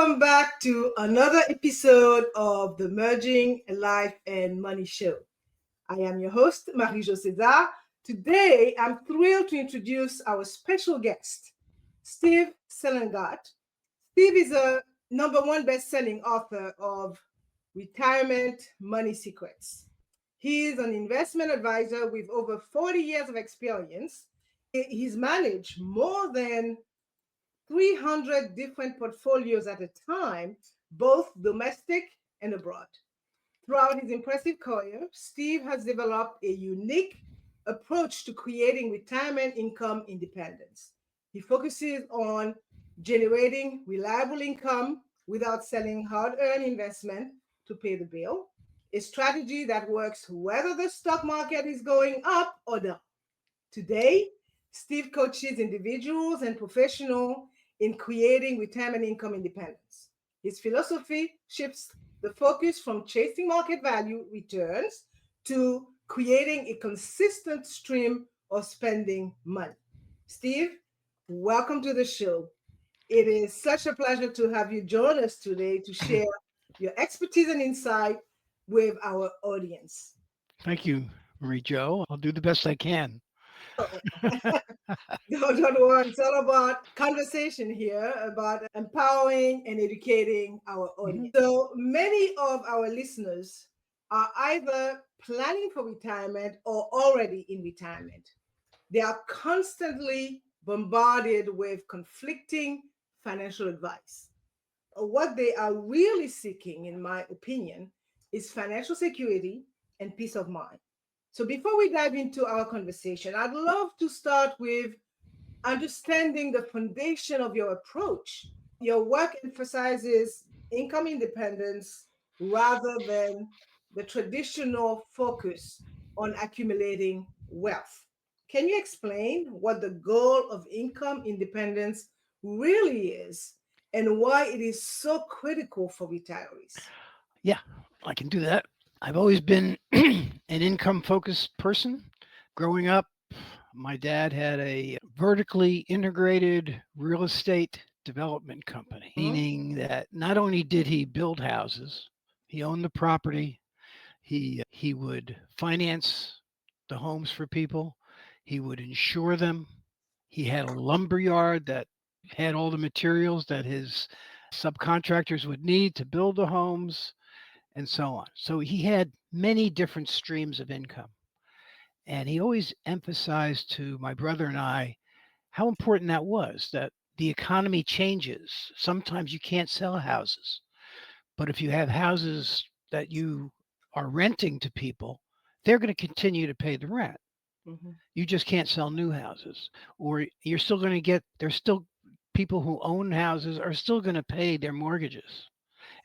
Welcome back to another episode of the Merging Life and Money Show. I am your host, Marie-Jo César. Today, I'm thrilled to introduce our special guest, Steve Selengut. Steve is a #1 best-selling author of Retirement Money Secrets. He is an investment advisor with over 40 years of experience. He's managed more than 300 different portfolios at a time, both domestic and abroad. Throughout his impressive career, Steve has developed a unique approach to creating retirement income independence. He focuses on generating reliable income without selling hard-earned investment to pay the bill, a strategy that works whether the stock market is going up or down. Today, Steve coaches individuals and professionals in creating retirement income independence. His philosophy shifts the focus from chasing market value returns to creating a consistent stream of spending money. Steve, welcome to the show. It is such a pleasure to have you join us today to share your expertise and insight with our audience. Thank you, Marie-Jo. I'll do the best I can. Don't worry. It's all about conversation here, about empowering and educating our Mhm. audience. So many of our listeners are either planning for retirement or already in retirement. They are constantly bombarded with conflicting financial advice. What they are really seeking, in my opinion, is financial security and peace of mind. So before we dive into our conversation, I'd love to start with understanding the foundation of your approach. Your work emphasizes income independence rather than the traditional focus on accumulating wealth. Can you explain what the goal of income independence really is and why it is so critical for retirees? Yeah, I can do that. I've always been an income focused person. Growing up, my dad had a vertically integrated real estate development company, Mhm. meaning that not only did he build houses, he owned the property, he would finance the homes for people, he would insure them. He had a lumber yard that had all the materials that his subcontractors would need to build the homes and so on. So he had many different streams of income. And he always emphasized to my brother and I how important that was, that the economy changes. Sometimes you can't sell houses, but if you have houses that you are renting to people, they're going to continue to pay the rent. Mhm. You just can't sell new houses, or you're still going to get, there's still people who own houses are still going to pay their mortgages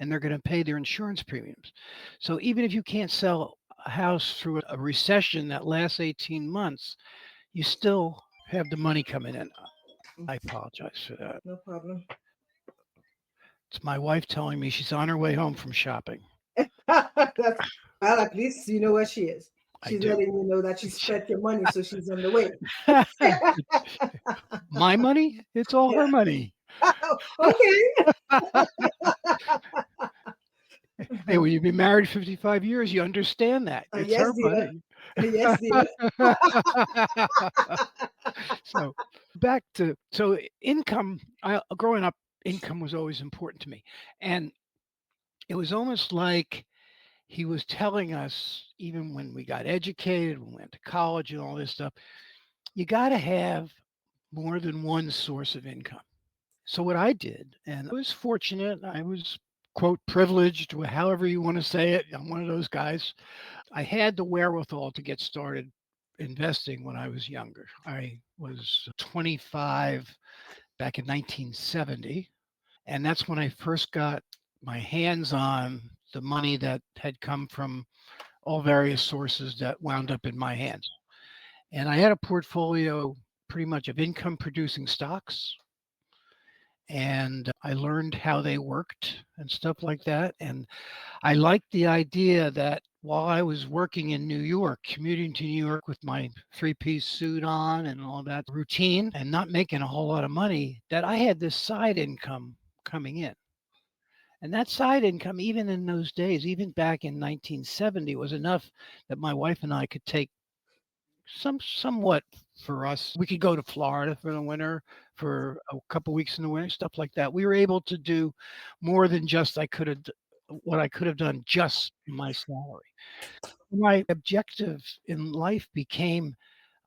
and they're going to pay their insurance premiums. So even if you can't sell a house through a recession that lasts 18 months, you still have the money coming in. I apologize for that. No problem. It's my wife telling me she's on her way home from shopping. That's, well, at least you know where she is. I She's do. letting you know that she spent your money, so she's on the way. My money? It's all her money. Okay. Hey, when you've been married 55 years, you understand that. It's Yes, her dear. money. Yes, dear. So back to so income. Growing up, income was always important to me, and it was almost like he was telling us, even when we got educated, when we went to college, and all this stuff, you got to have more than one source of income. So what I did, and I was fortunate, I was quote privileged, however you want to say it. I'm one of those guys. I had the wherewithal to get started investing when I was younger. I was 25 back in 1970, and that's when I first got my hands on the money that had come from all various sources that wound up in my hands. And I had a portfolio pretty much of income producing stocks, and I learned how they worked and stuff like that. And I liked the idea that while I was working in New York, commuting to New York with my three-piece suit on and all that routine and not making a whole lot of money, that I had this side income coming in. And that side income, even in those days, even back in 1970, was enough that my wife and I could take somewhat for us. We could go to Florida for the winter for a couple weeks in the winter, stuff like that. We were able to do more than just what I could have done just in my salary. My objective in life became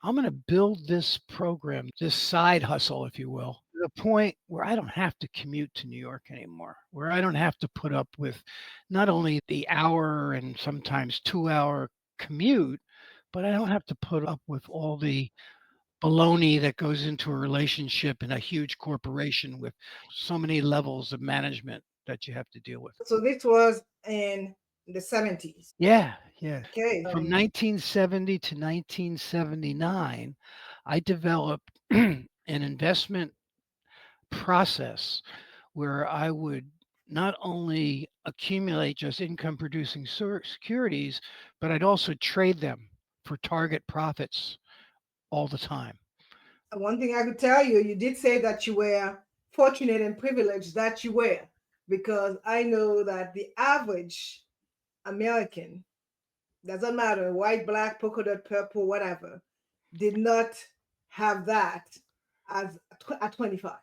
I'm going to build this program, this side hustle, if you will, to the point where I don't have to commute to New York anymore, where I don't have to put up with not only the hour and sometimes 2 hour commute, but I don't have to put up with all the baloney that goes into a relationship in a huge corporation with so many levels of management that you have to deal with. So this was in the 70s. Yeah, yeah. Okay. From 1970 to 1979, I developed an investment process where I would not only accumulate just income producing securities, but I'd also trade them for target profits all the time. One thing I could tell you, you did say that you were fortunate and privileged that you were, because I know that the average American, doesn't matter, white, black, polka dot, purple, whatever, did not have that as at 25.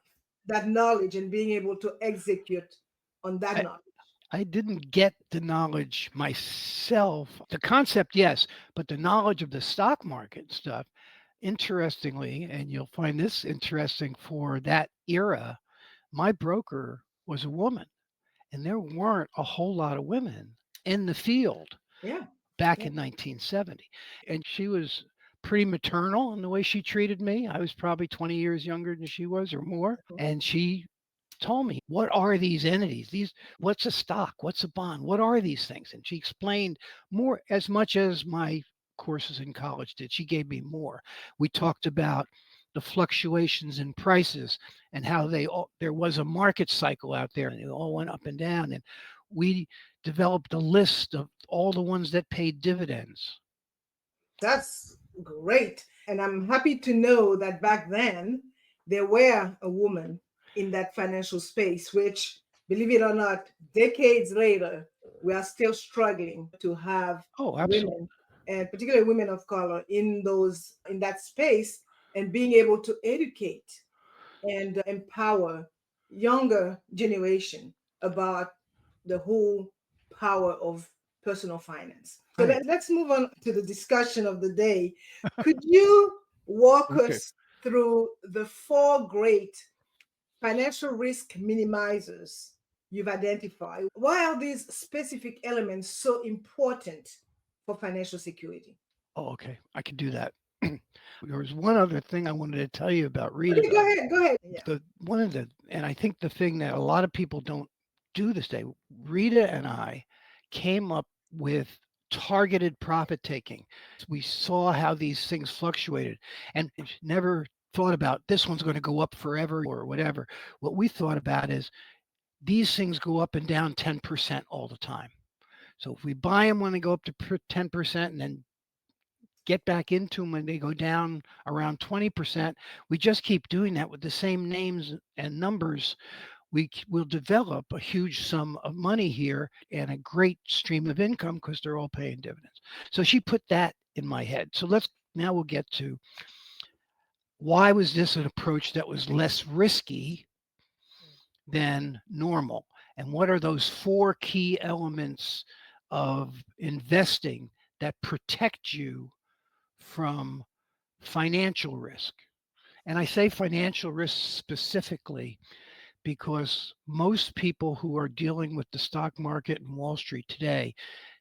That knowledge and being able to execute on that I, knowledge. I didn't get the knowledge myself. The concept, yes, but the knowledge of the stock market stuff, interestingly, and you'll find this interesting for that era, my broker was a woman, and there weren't a whole lot of women in the field Yeah. back Yeah. in 1970. And she was pretty maternal in the way she treated me. I was probably 20 years younger than she was or more. And she told me, what are these entities? What's a stock? What's a bond? What are these things? And she explained more as much as my courses in college did. She gave me more. We talked about the fluctuations in prices and how there was a market cycle out there and it all went up and down. And we developed a list of all the ones that paid dividends. That's great. And I'm happy to know that back then there were a woman in that financial space, which, believe it or not, decades later, we are still struggling to have Oh, absolutely. women, and particularly women of color, in that space, and being able to educate and empower younger generation about the whole power of personal finance. So Right. let's move on to the discussion of the day. Could you walk Okay. us through the four great financial risk minimizers you've identified? Why are these specific elements so important for financial security? Oh, okay. I can do that. There was one other thing I wanted to tell you about Rita, Okay, go though. ahead. Go ahead. Yeah. And I think the thing that a lot of people don't do this day, Rita and I came up with targeted profit taking. We saw how these things fluctuated and never thought about this one's going to go up forever or whatever. What we thought about is these things go up and down 10% all the time. So if we buy them when they go up to 10% and then get back into them when they go down around 20%, we just keep doing that with the same names and numbers. We will develop a huge sum of money here and a great stream of income because they're all paying dividends. So she put that in my head. So we'll get to why was this an approach that was less risky than normal? And what are those four key elements of investing that protect you from financial risk? And I say financial risk specifically because most people who are dealing with the stock market and Wall Street today,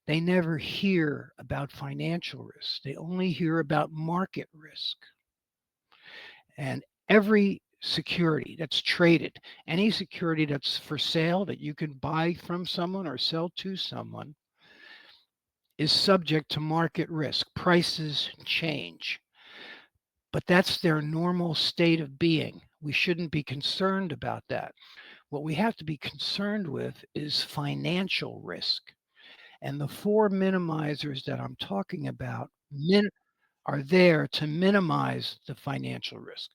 they never hear about financial risk. They only hear about market risk. And every security that's traded, any security that's for sale that you can buy from someone or sell to someone, is subject to market risk. Prices change, but that's their normal state of being. We shouldn't be concerned about that. What we have to be concerned with is financial risk. And the four minimizers that I'm talking about are there to minimize the financial risk.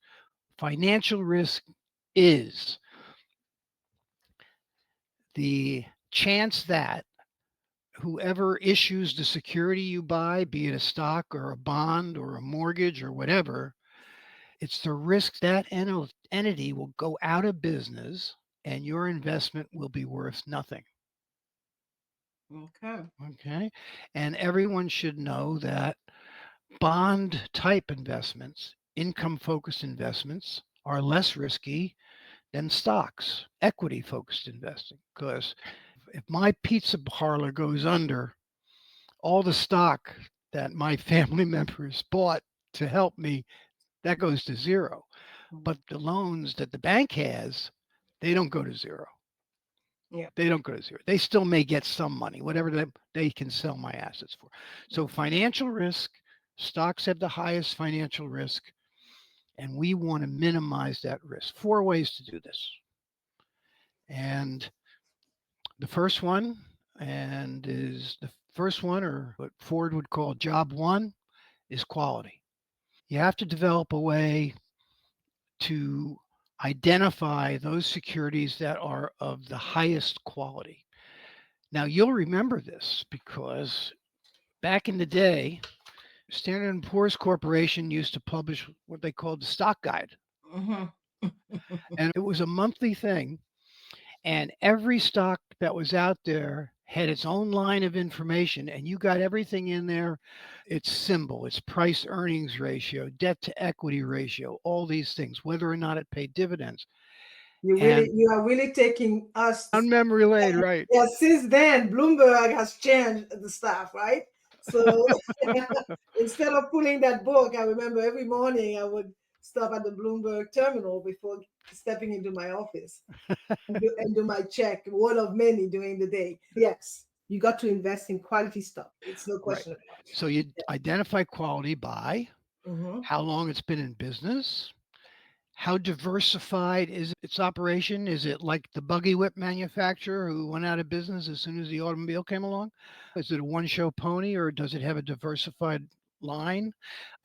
Financial risk is the chance that whoever issues the security you buy, be it a stock or a bond or a mortgage or whatever, it's the risk that entity will go out of business and your investment will be worth nothing. Okay. Okay. And everyone should know that bond type investments, income focused investments, are less risky than stocks, equity focused investing. Because if my pizza parlor goes under, all the stock that my family members bought to help me, that goes to zero. But the loans that the bank has, they don't go to zero. Yeah. They don't go to zero. They still may get some money, whatever they can sell my assets for. So financial risk, stocks have the highest financial risk, and we want to minimize that risk. 4 ways to do this. And the first one, and is the first one, or what Ford would call job one, is quality. You have to develop a way to identify those securities that are of the highest quality. Now, you'll remember this because back in the day, Standard and Poor's Corporation used to publish what they called the stock guide. Mm-hmm. And it was a monthly thing. And every stock that was out there had its own line of information. And you got everything in there, its symbol, its price earnings ratio, debt to equity ratio, all these things, whether or not it paid dividends. And You are really taking us. on memory lane, right? Yeah, since then, Bloomberg has changed the stuff, right? So instead of pulling that book, I remember every morning I would stop at the Bloomberg terminal before stepping into my office and do my check, one of many during the day. Yes, you got to invest in quality stuff. It's no Right. question about it. So you identify quality by Mm-hmm. how long it's been in business, how diversified is its operation? Is it like the buggy whip manufacturer who went out of business as soon as the automobile came along? Is it a one show pony or does it have a diversified line?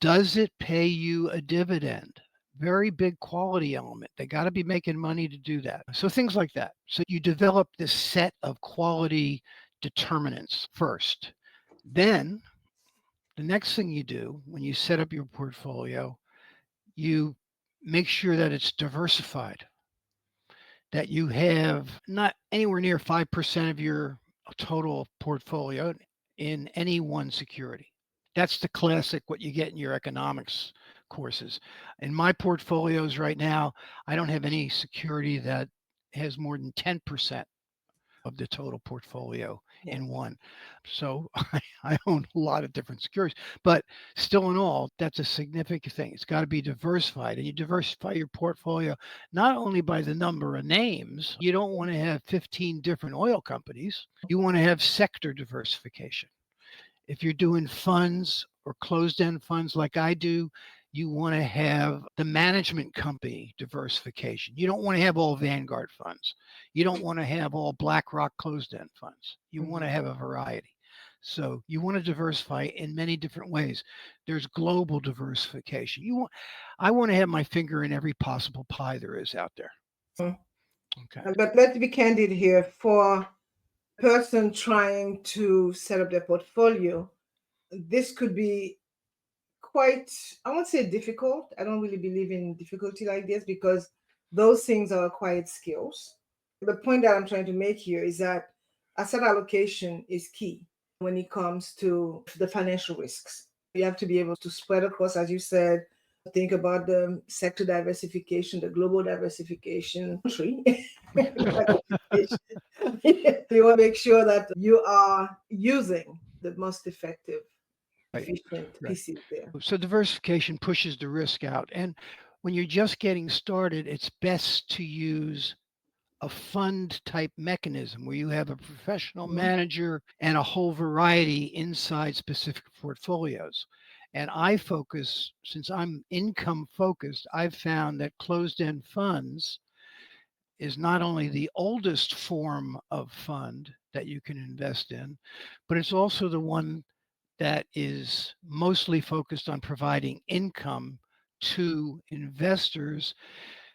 Does it pay you a dividend? Very big quality element. They got to be making money to do that. So things like that. So you develop this set of quality determinants first. Then the next thing you do when you set up your portfolio, you make sure that it's diversified, that you have not anywhere near 5% of your total portfolio in any one security. That's the classic what you get in your economics courses. In my portfolios right now, I don't have any security that has more than 10% of the total portfolio in one. So I own a lot of different securities, but still in all, that's a significant thing. It's got to be diversified and you diversify your portfolio not only by the number of names, you don't want to have 15 different oil companies. You want to have sector diversification. If you're doing funds or closed end funds like I do, you want to have the management company diversification. You don't want to have all Vanguard funds. You don't want to have all BlackRock closed end funds. You want to have a variety. So you want to diversify in many different ways. There's global diversification. I want to have my finger in every possible pie there is out there. Okay. But let's be candid here. For a person trying to set up their portfolio, this could be quite, I won't say difficult. I don't really believe in difficulty like this because those things are acquired skills. The point that I'm trying to make here is that asset allocation is key when it comes to the financial risks. You have to be able to spread across, as you said, think about the sector diversification, the global diversification. You want to make sure that you are using the most effective, efficient pieces there. So diversification pushes the risk out. And when you're just getting started, it's best to use a fund type mechanism where you have a professional manager and a whole variety inside specific portfolios. And I focus, since I'm income focused, I've found that closed end funds is not only the oldest form of fund that you can invest in, but it's also the one that is mostly focused on providing income to investors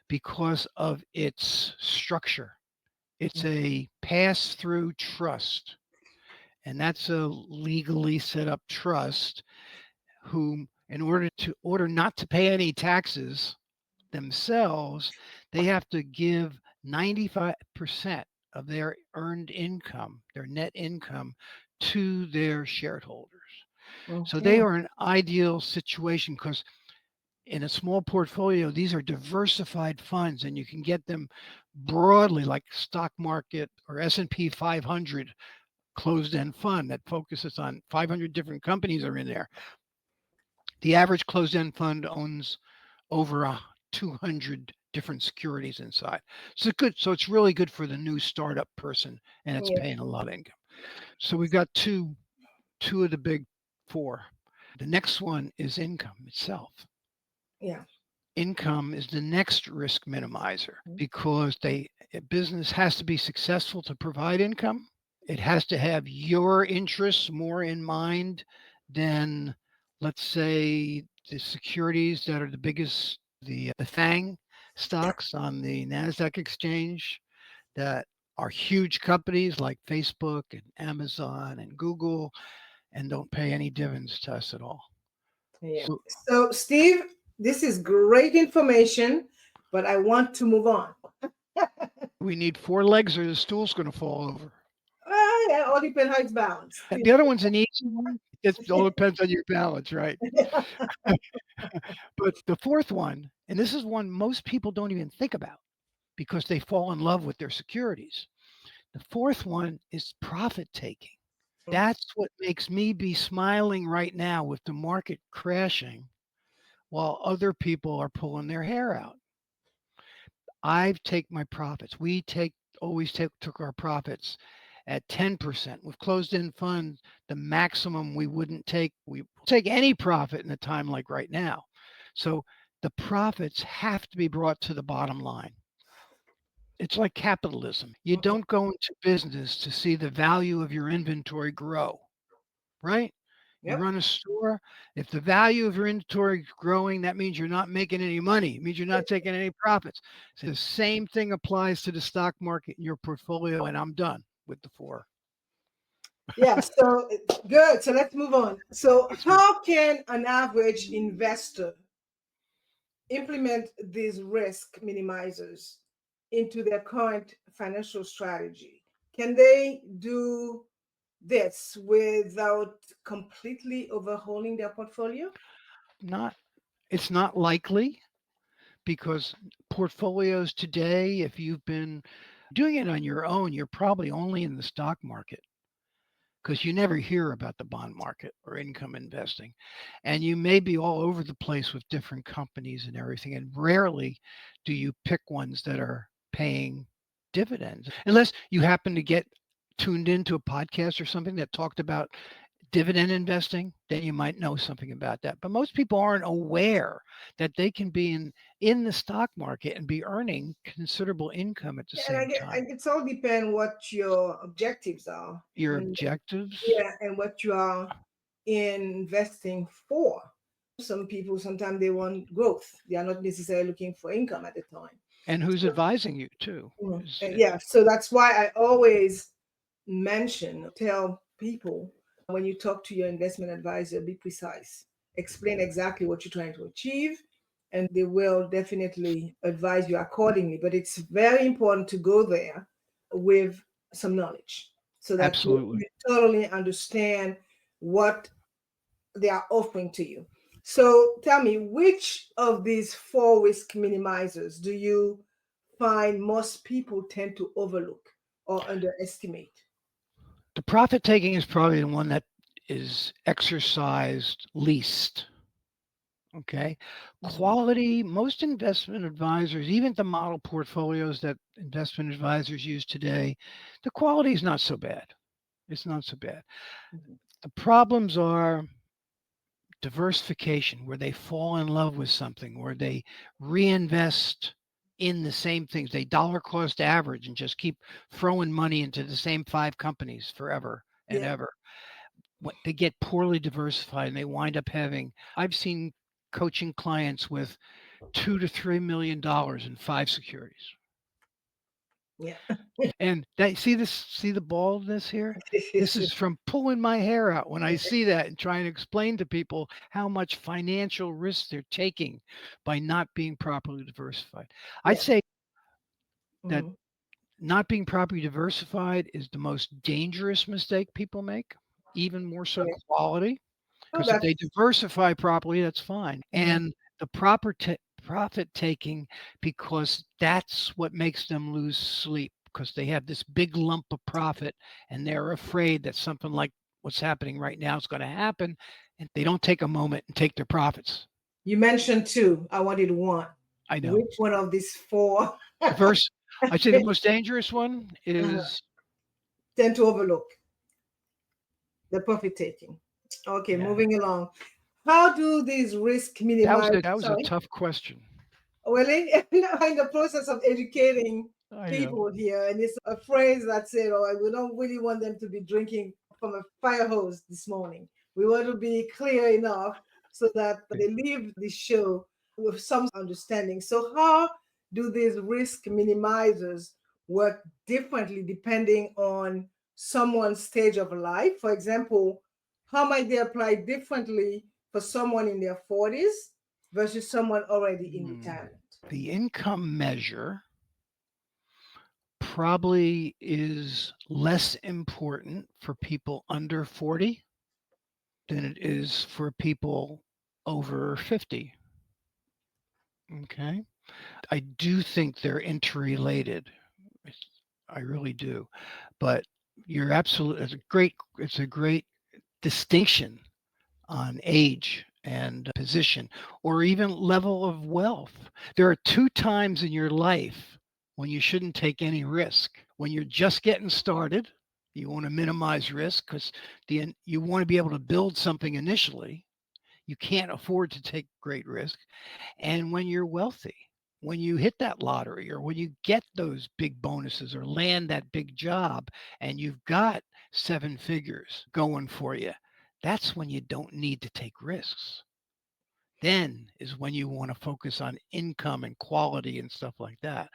because of its structure. It's a pass-through trust, and that's a legally set up trust whom in order not to pay any taxes themselves, they have to give 95% of their earned income, their net income, to their shareholders. So they Okay. are an ideal situation because in a small portfolio, these are diversified funds and you can get them broadly like stock market or S&P 500 closed-end fund that focuses on 500 different companies are in there. The average closed-end fund owns over 200 different securities inside. So good. So it's really good for the new startup person, and it's Yeah. paying a lot of income. So we've got two of the big four. The next one is income itself. Yeah. Income is the next risk minimizer because a business has to be successful to provide income. It has to have your interests more in mind than, let's say, the securities that are the biggest, the FANG stocks on the NASDAQ exchange that are huge companies like Facebook and Amazon and Google and don't pay any dividends to us at all. Yeah. So So, Steve, this is great information, but I want to move on. we need four legs or the stool's going to fall over. Well, yeah, all depends how it's balanced. The other one's an easy one. It all depends on your balance, right? But the fourth one, and this is one most people don't even think about because they fall in love with their securities. The fourth one is profit taking. That's what makes me be smiling right now with the market crashing while other people are pulling their hair out. I take my profits. Took our profits at 10%. With closed-end funds, the maximum we take any profit in a time like right now. So the profits have to be brought to the bottom line. It's like capitalism. You Okay. don't go into business to see the value of your inventory grow, right? You Yep. run a store. If the value of your inventory is growing, that means you're not making any money. It means you're not taking any profits. So the same thing applies to the stock market in your portfolio. And I'm done with the four. Yeah. So good. So let's move on. So, how can an average investor implement these risk minimizers into their current financial strategy? Can they do this without completely overhauling their portfolio? Not It's not likely because portfolios today, if you've been doing it on your own, you're probably only in the stock market because you never hear about the bond market or income investing. And you may be all over the place with different companies and everything. And rarely do you pick ones that are paying dividends, unless you happen to get tuned into a podcast or something that talked about dividend investing, then you might know something about that. But most people aren't aware that they can be in the stock market and be earning considerable income at the Yeah, and same time. it's all depend what your objectives are, Your and objectives. yeah, and what you are investing for. Some people sometimes they want growth. They are not necessarily looking for income at the time. And who's advising you too? Yeah, so that's why I always tell people when you talk to your investment advisor, be precise, explain exactly what you're trying to achieve, and they will definitely advise you accordingly. But it's very important to go there with some knowledge so that Absolutely. you totally understand what they are offering to you. So tell me, which of these four risk minimizers do you find most people tend to overlook or underestimate? The profit taking is probably the one that is exercised least. Okay. Mhm. Quality, most investment advisors, even the model portfolios that investment advisors use today, the quality is not so bad. It's not so bad. Mhm. The problems are diversification, where they fall in love with something, where they reinvest in the same things. They dollar cost average and just keep throwing money into the same five companies forever and Yeah. ever. They get poorly diversified and they wind up having, I've seen coaching clients with $2 to $3 million in five securities. Yeah. And that see the baldness here? This is from pulling my hair out when I see that and trying to explain to people how much financial risk they're taking by not being properly diversified. I'd Yeah. say that Mhm. not being properly diversified is the most dangerous mistake people make, even more so Okay. than quality. Oh, Because if they that's diversify properly, that's fine. mhm. And the proper profit taking, because that's what makes them lose sleep, because they have this big lump of profit and they're afraid that something like what's happening right now is going to happen. And they don't take a moment and take their profits. You mentioned two. I wanted one. I know. Which one of these four The first, I'd say the most dangerous one uh, is tend to overlook the profit taking? Okay, yeah. moving along. How do these risk minimize? That was a Sorry, tough question. well, in the process of educating I know. people here, and it's a phrase that said, "Oh, we don't really want them to be drinking from a fire hose this morning. We want to be clear enough so that they leave the show with some understanding." So, how do these risk minimizers work differently depending on someone's stage of life? For example, how might they apply differently for someone in their 40s versus someone already in Hmm. retirement? The income measure probably is less important for people under 40 than it is for people over 50. Okay. I do think they're interrelated. It's- I really do. But you're absolutely, it's a great distinction on age and position or even level of wealth. There are two times in your life when you shouldn't take any risk. When you're just getting started, you want to minimize risk because you want to be able to build something initially. You can't afford to take great risk. And when you're wealthy, when you hit that lottery or when you get those big bonuses or land that big job and you've got seven figures going for you, that's when you don't need to take risks. Then is when you want to focus on income and quality and stuff like that.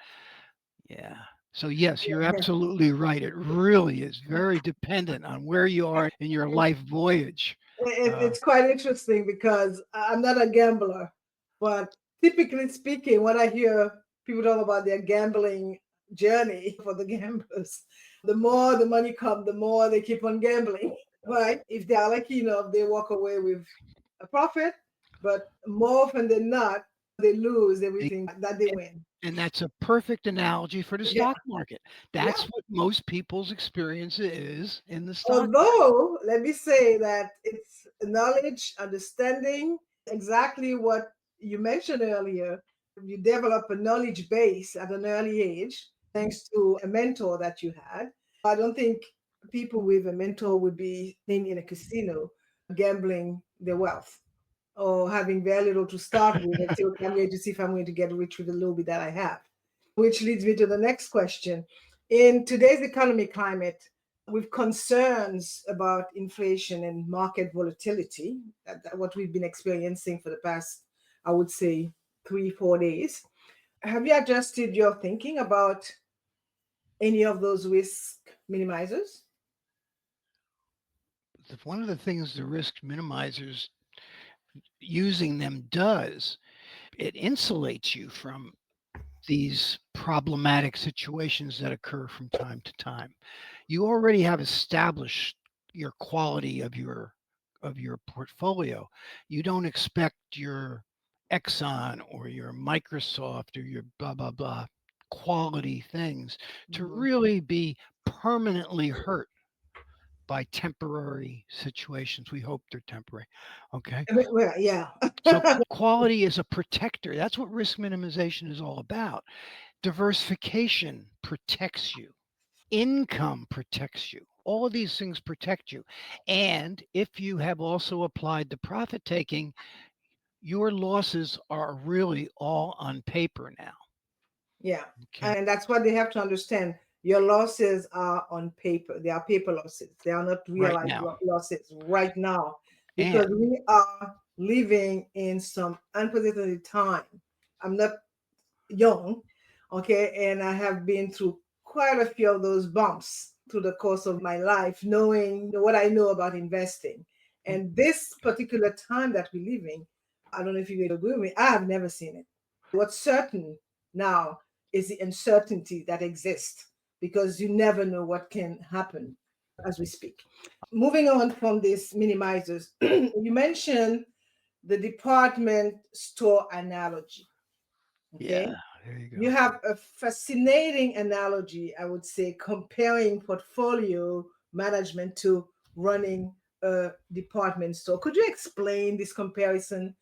Yeah. So, yes, you're absolutely right. It really is very dependent on where you are in your life voyage. It's quite interesting because I'm not a gambler, but typically speaking, when I hear people talk about their gambling journey for the gamblers, the more the money comes, the more they keep on gambling, right? If they are lucky enough, they walk away with a profit, but more often than not, they lose everything that they win. And that's a perfect analogy for the Yeah, stock market. yeah. That's what most people's experience is in the stock market. Although, let me say that it's knowledge, understanding, exactly what you mentioned earlier. You develop a knowledge base at an early age thanks to a mentor that you had. I don't think people with a mentor would be in a casino gambling their wealth or having very little to start with and say, okay, I'm going to see if I'm going to get rich with the little bit that I have. Which leads me to the next question. In today's economic climate, with concerns about inflation and market volatility, what we've been experiencing for the past, I would say, 3, 4 days, have you adjusted your thinking about any of those risk minimizers? One of the things the risk minimizers using them does, it insulates you from these problematic situations that occur from time to time. You already have established your quality of your portfolio. You don't expect your Exxon or your Microsoft or your blah blah blah quality things to Mhm. really be permanently hurt by temporary situations. We hope they're temporary. Okay. Well, yeah. So quality is a protector. That's what risk minimization is all about. Diversification protects you. Income protects you. All of these things protect you. And if you have also applied the profit taking, your losses are really all on paper now. Yeah. Okay. And that's what they have to understand. Your losses are on paper. They are paper losses. They are not Right realized now. losses right now And because we are living in some unprecedented time. I'm not young, okay, and I have been through quite a few of those bumps through the course of my life, knowing what I know about investing. And this particular time that we're living, I don't know if you would agree with me, I have never seen it. What's certain now is the uncertainty that exists because you never know what can happen as we speak. Moving on from these minimizers, you mentioned the department store analogy. Yeah, Okay. there you You go. have a fascinating analogy, I would say, comparing portfolio management to running a department store. Could you explain this comparison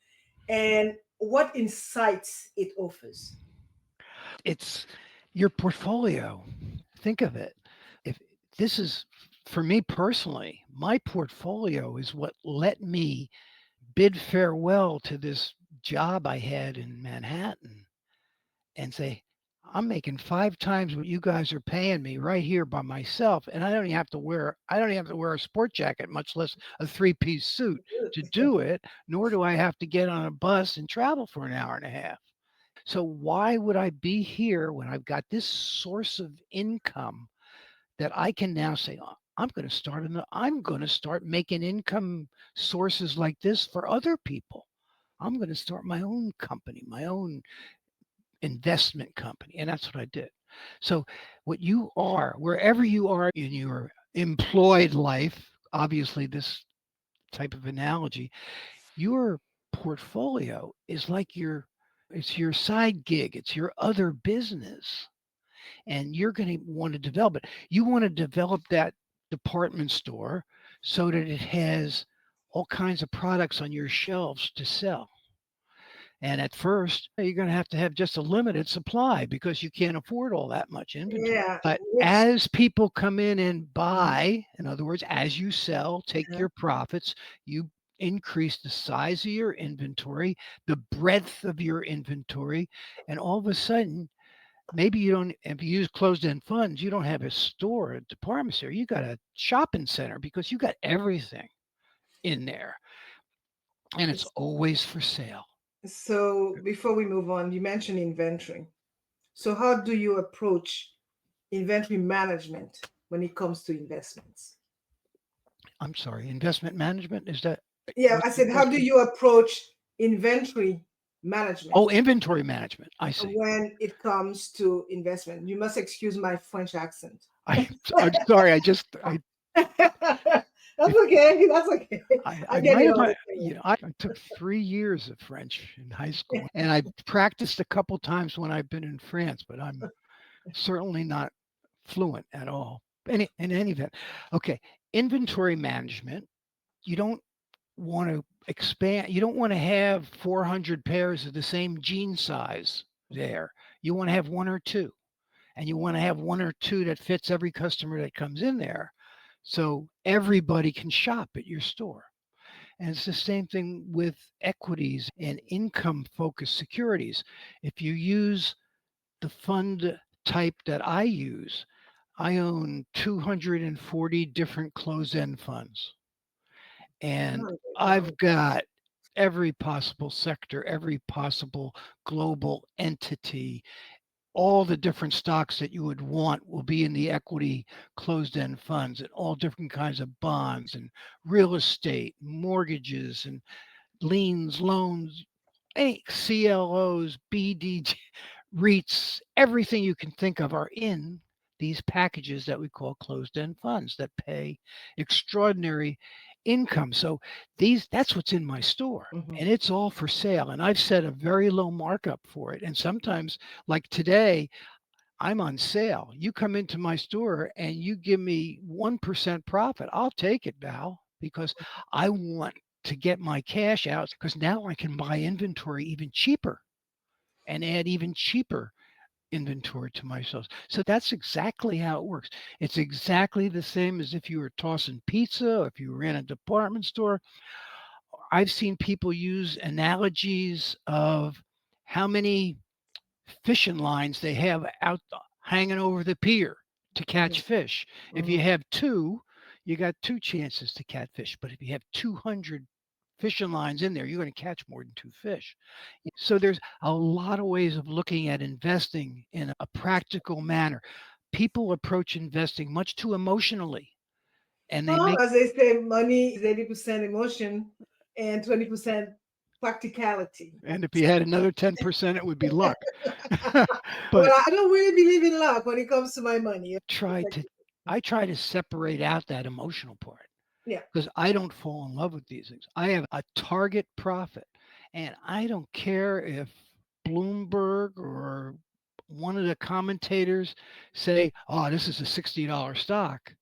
and what insights it offers? It's your portfolio. Think of it. If this is for me personally, my portfolio is what let me bid farewell to this job I had in Manhattan and say, I'm making 5 times what you guys are paying me right here by myself. And I don't even have to wear a sport jacket, much less a three-piece suit to do it, nor do I have to get on a bus and travel for an hour and a half. So why would I be here when I've got this source of income that I can now say, "Oh, I'm going to start making income sources like this for other people. I'm going to start my own company, my own investment company." And that's what I did. So what you are, wherever you are in your employed life, obviously this type of analogy, your portfolio is like it's your side gig, it's your other business, and you're going to want to develop it. You want to develop that department store so that it has all kinds of products on your shelves to sell. And at first, you're going to have just a limited supply because you can't afford all that much inventory. Yeah, But which as people come in and Mhm. buy, in other words, as you sell, take Uh, your profits, you increase the size of your inventory, the breadth of your inventory, and all of a sudden, maybe you don't, if you use closed end funds, you don't have a store, a department store, you got a shopping center because you got everything in there and it's always for sale. so before we move on, you mentioned inventory. So how do you approach inventory management when it comes to investments? I'm sorry, investment management? Is that Yeah, what's I the said, how do question? you approach inventory management Oh, inventory management. I see. when it comes to investment? You must excuse my French accent. I'm sorry. That's okay. That's okay. I I get might it have, all the I took 3 years of French in high school and I practiced a couple times when I've been in France, but I'm certainly not fluent at all. In any event, okay. Inventory management. You don't want to expand. You don't want to have 400 pairs of the same jean size there. You want to have one or two, and you want to have one or two that fits every customer that comes in there. So everybody can shop at your store. And it's the same thing with equities and income focused securities. If you use the fund type that I use, I own 240 different closed end funds. And time. Oh, I've got every possible sector, every possible global entity, all the different stocks that you would want will be in the equity closed end funds and all different kinds of bonds and real estate, mortgages and liens, loans, any CLOs, BDG, REITs, everything you can think of are in these packages that we call closed end funds that pay extraordinary income. So that's what's in my store mhm. and it's all for sale. And I've set a very low markup for it. And sometimes, like today, I'm on sale. You come into my store and you give me 1% profit. I'll take it, Val, because I want to get my cash out because now I can buy inventory even cheaper and add even cheaper inventory to myself. So that's exactly how it works. It's exactly the same as if you were tossing pizza, or if you ran a department store. I've seen people use analogies of how many fishing lines they have out hanging over the pier to catch fish. If you Mhm. have two, you got two chances to catch fish. But if you have 200 fishing lines in there, you're going to catch more than two fish. So there's a lot of ways of looking at investing in a practical manner. People approach investing much too emotionally, and they Well, make as they say, money is 80% emotion and 20% practicality. and if you had another 10%, it would be luck. But Well, I don't really believe in luck when it comes to my money. try to I try to separate out that emotional part Yeah. because I don't fall in love with these things. I have a target profit, and I don't care if Bloomberg or one of the commentators say, "Oh, this is a $60 stock."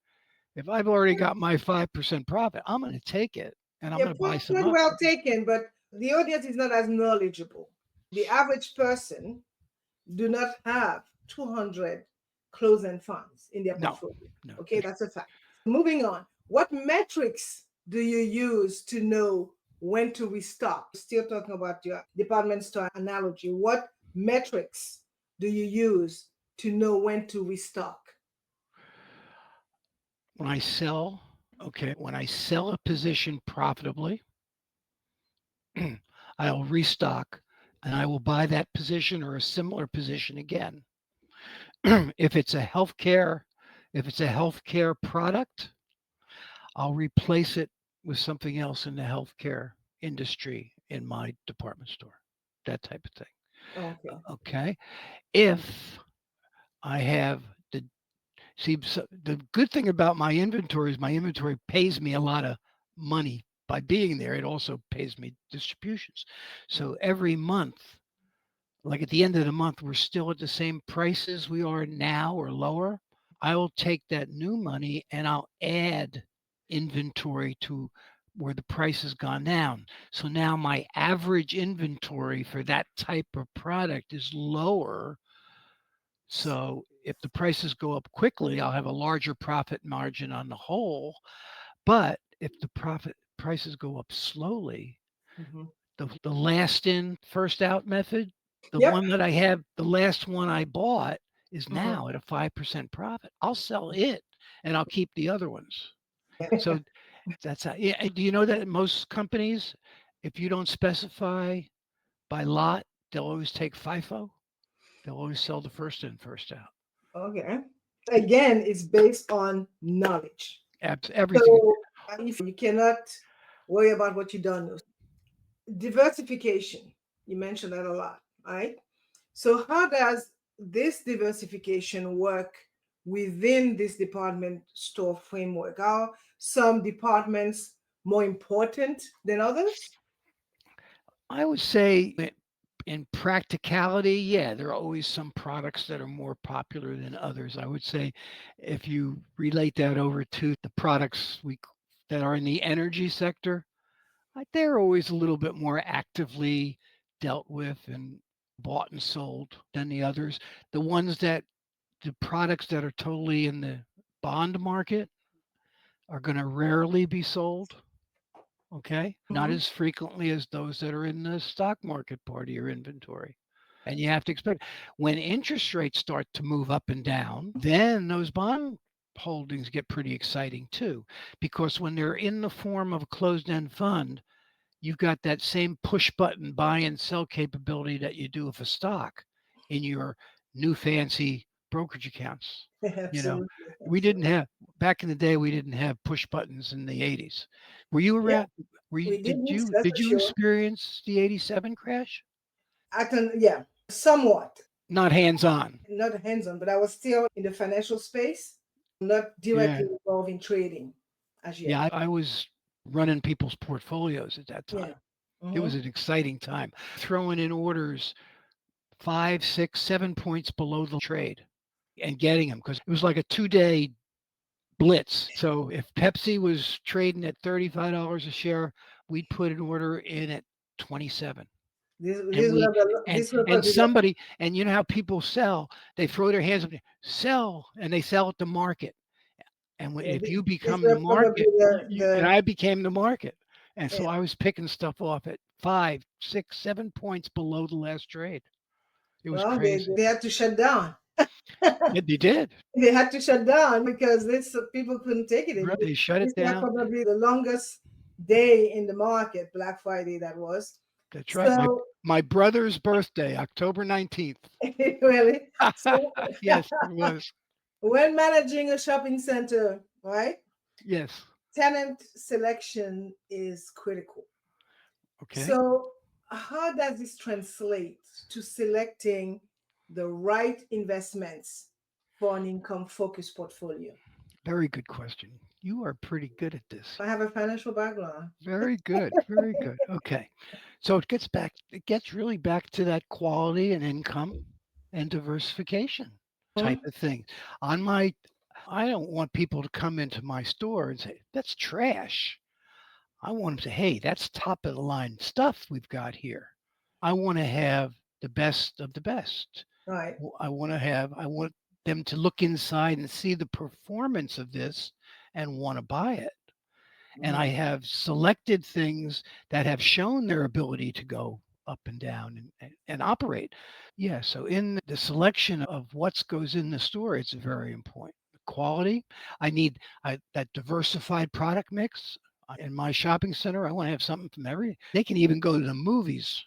If I've already got my 5% profit, I'm going to take it and I'm Your going to buy point some was up. well taken, but the audience is not as knowledgeable. The average person do not have 200 closed-end funds in their No, portfolio. no. Okay, that's a fact. Moving on. What metrics do you use to know when to restock? Still talking about your department store analogy. What metrics do you use to know when to restock? When I sell, okay, when I sell a position profitably, I'll restock and I will buy that position or a similar position again. if it's a healthcare, if it's a healthcare product, I'll replace it with something else in the healthcare industry in my department store. That type of thing. Okay. Okay. If I have the see the good thing about my inventory is my inventory pays me a lot of money by being there. It also pays me distributions. So every month, like at the end of the month, we're still at the same prices we are now or lower. I will take that new money and I'll add inventory to where the price has gone down. So now my average inventory for that type of product is lower. So if the prices go up quickly, I'll have a larger profit margin on the whole. But if the profit prices go up slowly, Mhm. the last in, first out method, the Yep. one that I have, the last one I bought is Mhm. now at a 5% profit. I'll sell it and I'll keep the other ones. So that's how, yeah. Do you know that most companies, if you don't specify by lot, they'll always take FIFO? They'll always sell the first in, first out. Okay. Again, it's based on knowledge. Everything. So if you cannot worry about what you don't know. Diversification, you mentioned that a lot, right? So how does this diversification work within this department store framework? Are some departments more important than others? I would say in practicality, yeah, there are always some products that are more popular than others. I would say if you relate that over to the products that are in the energy sector, they're always a little bit more actively dealt with and bought and sold than the others. The products that are totally in the bond market are going to rarely be sold. Okay. Not Mhm. as frequently as those that are in the stock market part of your inventory. And you have to expect when interest rates start to move up and down, then those bond holdings get pretty exciting too. Because when they're in the form of a closed end fund, you've got that same push button buy and sell capability that you do with a stock in your new fancy brokerage accounts. You know, Absolutely. we didn't Absolutely. have back in the day. We didn't have push buttons in the '80s. Were you Yeah, around? Were you? we did this, that's Did for you sure. experience the '87 crash? I can, yeah, somewhat. Not hands on. Not hands-on, but I was still in the financial space, not Yeah, directly involved in trading as yeah. yet. I was running people's portfolios at that time. Yeah. It Hmm. was an exciting time. Throwing in orders 5, 6, 7 points below the trade and getting them because it was like a 2 day blitz. So if Pepsi was trading at $35 a share, we'd put an order in at 27. This And this we was this was and probably the, somebody and you know how people sell, they throw their hands up, sell, and they sell at the market. And yeah, if you this become the was probably market, and the I became the market. And yeah. so I was picking stuff off at 5, 6, 7 points below the last trade. It was Well, crazy. they had to shut down. Yeah, they did. They had to shut down because this people couldn't take it Right. anymore. They shut This it was down. probably the longest day in the market, Black Friday that was. That's right. My So my brother's birthday, October 19th. really, so Yes, it was. When managing a shopping center, right? Yes. Tenant selection is critical. Okay. So, how does this translate to selecting the right investments for an income focused portfolio? Very good question. You are pretty good at this. I have a financial background. Very good. Very good. Okay. So it gets really back to that quality and income and diversification type Mhm. of thing. On my, I don't want people to come into my store and say, that's trash. I want them to say, hey, that's top of the line stuff we've got here. I want to have the best of the best. Right. I want them to look inside and see the performance of this and want to buy it. And I Mhm. have selected things that have shown their ability to go up and down and operate. Yeah, so in the selection of what goes in the store, it's very important. The quality, that diversified product mix. In my shopping center, I want to have something from every. They can even go to the movies,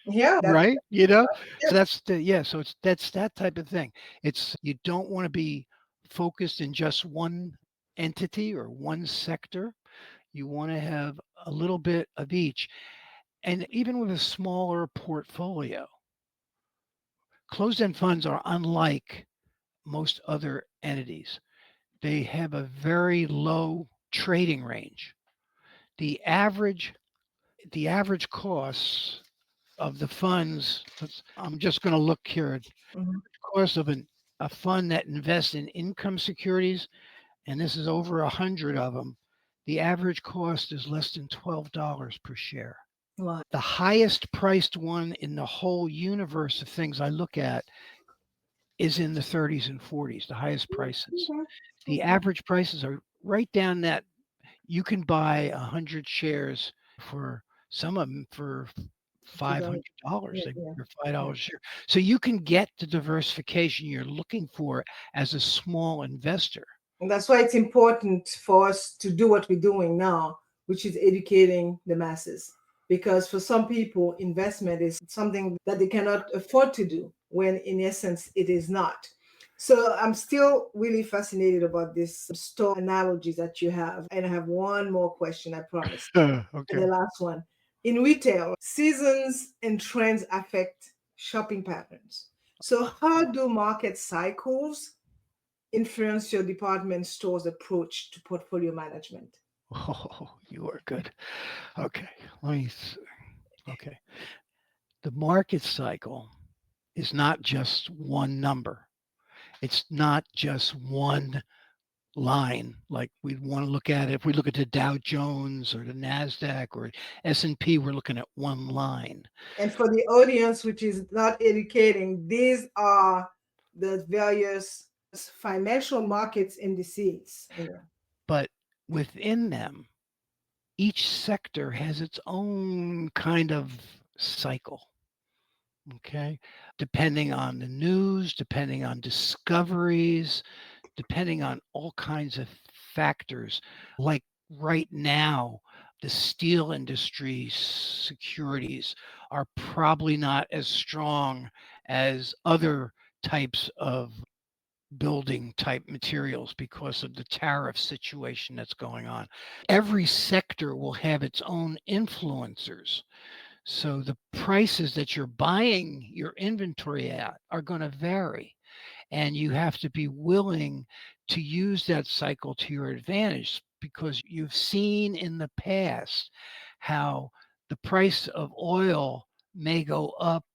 Yeah, that's right? You know, so yes. so that's that type of thing. It's you don't want to be focused in just one entity or one sector. You want to have a little bit of each. And even with a smaller portfolio, closed end funds are unlike most other entities. They have a very low trading range. The average the average cost of the funds, I'm just going to look here, Mhm. cost of a fund that invests in income securities, and this is over 100 of them. The average cost is less than $12 per share. Wow. The highest priced one in the whole universe of things I look at is in the 30s and 40s, the highest prices. Okay. The Okay. average prices are right down that you can buy 100 shares for some of them for Two dollars. $500. Yeah, yeah, They're yeah. $5 a share. So you can get the diversification you're looking for as a small investor. And that's why it's important for us to do what we're doing now, which is educating the masses. Because for some people, investment is something that they cannot afford to do, when in essence, it is not. So I'm still really fascinated about this store analogies that you have. And I have one more question, I promise. And the Okay. last one. In retail, seasons and trends affect shopping patterns. So, how do market cycles influence your department store's approach to portfolio management? Oh, you are good. Okay. Let me, okay. The market cycle is not just one number. It's not just one line like we want to look at it. If we look at the Dow Jones or the Nasdaq or S&P, we're looking at one line. And for the audience which is not educating, these are the various financial markets indices. But within them, each sector has its own kind of cycle. Okay. Depending on the news, depending on discoveries, depending on all kinds of factors. Like right now, the steel industry securities are probably not as strong as other types of building type materials because of the tariff situation that's going on. Every sector will have its own influencers. So the prices that you're buying your inventory at are going to vary, and you have to be willing to use that cycle to your advantage because you've seen in the past how the price of oil may go up,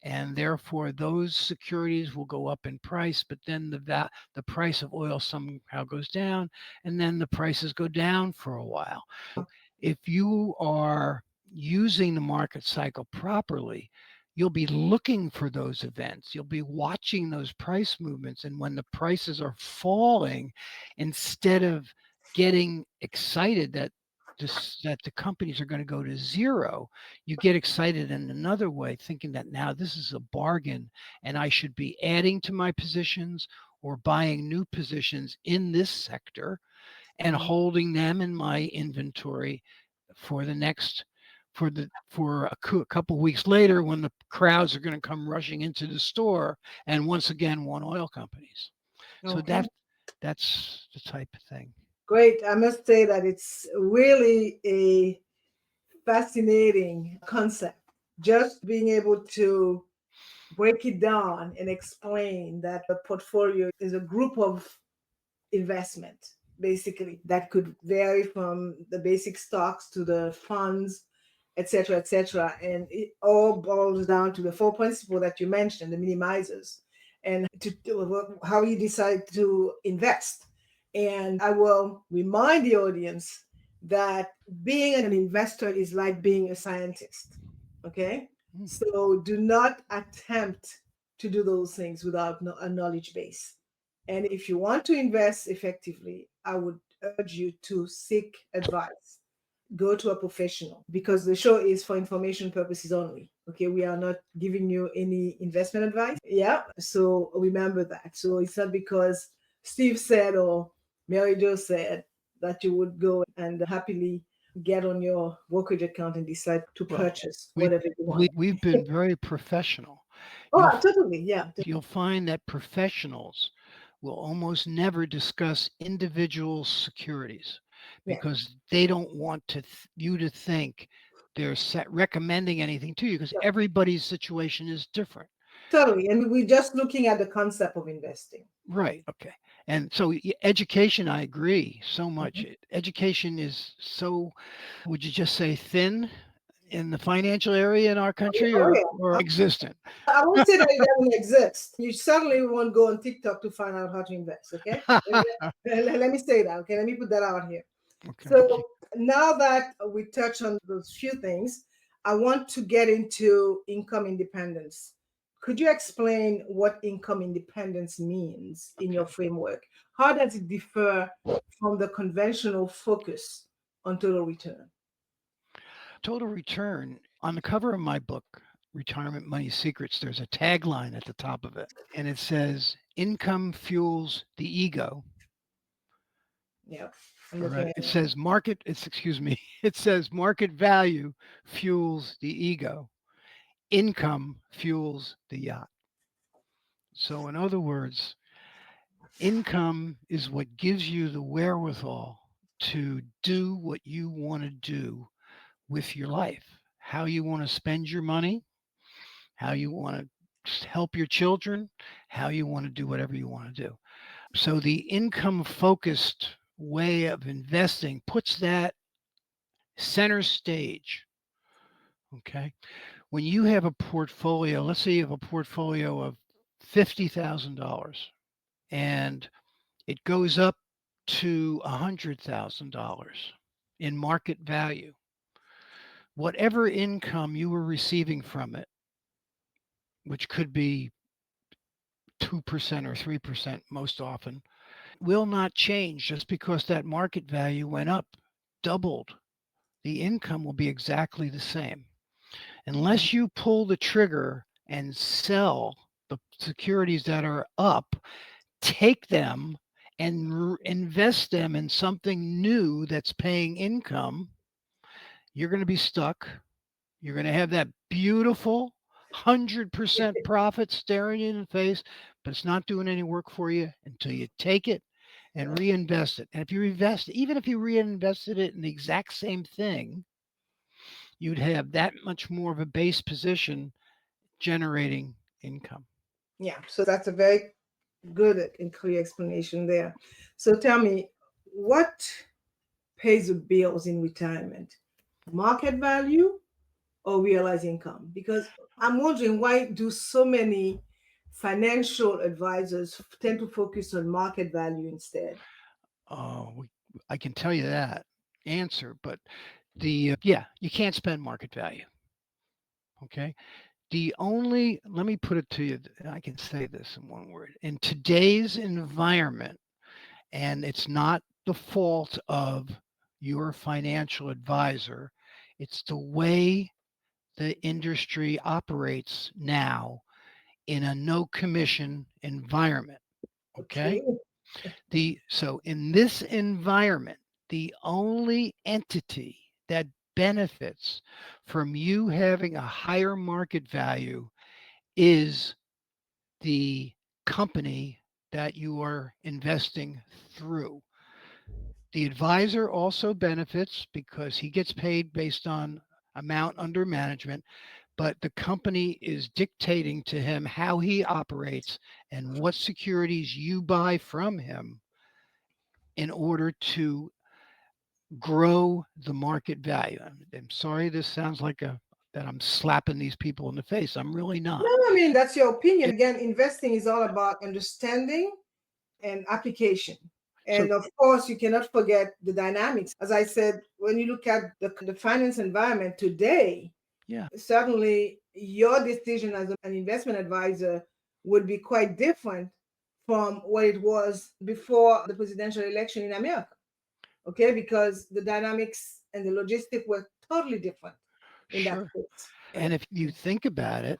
and therefore those securities will go up in price, but then the price of oil somehow goes down, and then the prices go down for a while. If you are using the market cycle properly, you'll be looking for those events. You'll be watching those price movements. And when the prices are falling, instead of getting excited that the companies are going to go to zero, you get excited in another way, thinking that now this is a bargain and I should be adding to my positions or buying new positions in this sector and Mhm. holding them in my inventory for the next for a couple weeks later when the crowds are going to come rushing into the store and once again want oil companies. So Okay. that's the type of thing. Great. I must say that it's really a fascinating concept. Just being able to break it down and explain that a portfolio is a group of investment, basically, that could vary from the basic stocks to the funds, etc., etc. And it all boils down to the four principles that you mentioned, the minimizers, and how you decide to invest. And I will remind the audience that being an investor is like being a scientist. Okay? Mm. So do not attempt to do those things without a knowledge base. And if you want to invest effectively, I would urge you to seek advice. Go to a professional because the show is for information purposes only. Okay, we are not giving you any investment advice. Yeah, so remember that. So it's not because Steve said or Mary Jo said that you would go and happily get on your brokerage account and decide to Well, purchase we whatever you want. we've been very professional. Oh, You'll totally. Yeah. you'll find that professionals will almost never discuss individual securities Yeah. because they don't want you to think they're recommending anything to you because Yeah. everybody's situation is different. Totally. And we're just looking at the concept of investing. Right. Okay. And so education, I agree so much. Mhm. Education is so, would you just say thin in the financial area in our country Oh, or yeah. existent? I won't say that it doesn't exist. You certainly won't go on TikTok to find out how to invest. Okay. Let me say that. Okay. Let me put that out here. Okay. So now that we touch on those few things, I want to get into income independence. Could you explain what income independence means in your Okay. framework? How does it differ from the conventional focus on total return? Total return on the cover of my book, Retirement Money Secrets, there's a tagline at the top of it, and it says, income fuels the ego. Yeah, I'm All looking right. at It it. says excuse me, it says market value fuels the ego. Income fuels the yacht. So, in other words, income is what gives you the wherewithal to do what you want to do with your life, how you want to spend your money, how you want to help your children, how you want to do whatever you want to do. So, the income focused way of investing puts that center stage. Okay. When you have a portfolio, let's say you have a portfolio of $50,000 and it goes up to $100,000 in market value. Whatever income you were receiving from it, which could be 2% or 3% most often, will not change just because that market value went up, doubled. The income will be exactly the same. Mhm. Unless you pull the trigger and sell the securities that are up, take them and invest them in something new that's paying income, you're going to be stuck. You're going to have that beautiful 100% profit staring you in the face, but it's not doing any work for you until you take it and reinvest it. And if you invest, even if you reinvested it in the exact same thing, you'd have that much more of a base position generating income. Yeah, so that's a very good and clear explanation there. So tell me, what pays the bills in retirement? Market value or realized income? Because I'm wondering, why do so many financial advisors tend to focus on market value instead? Oh, I can tell you that answer, but yeah, you can't spend market value. Okay. Let me put it to you, I can say this in one word. In today's environment, and it's not the fault of your financial advisor, it's the way the industry operates now in a no commission environment. Okay. Okay. So in this environment, the only entity that benefits from you having a higher market value is the company that you are investing through. The advisor also benefits because he gets paid based on amount under management, but the company is dictating to him how he operates and what securities you buy from him in order to grow the market value. I'm sorry this sounds like a that I'm slapping these people in the face. I'm really No, not. I mean, that's your opinion. It, Again, investing is all about understanding and application. so And of course, you cannot forget the dynamics. As I said, when you look at the finance environment today, yeah, certainly your decision as an investment advisor would be quite different from what it was before the presidential election in America. Okay, because the dynamics and the logistics were totally different in that sure. case. And if you think about it,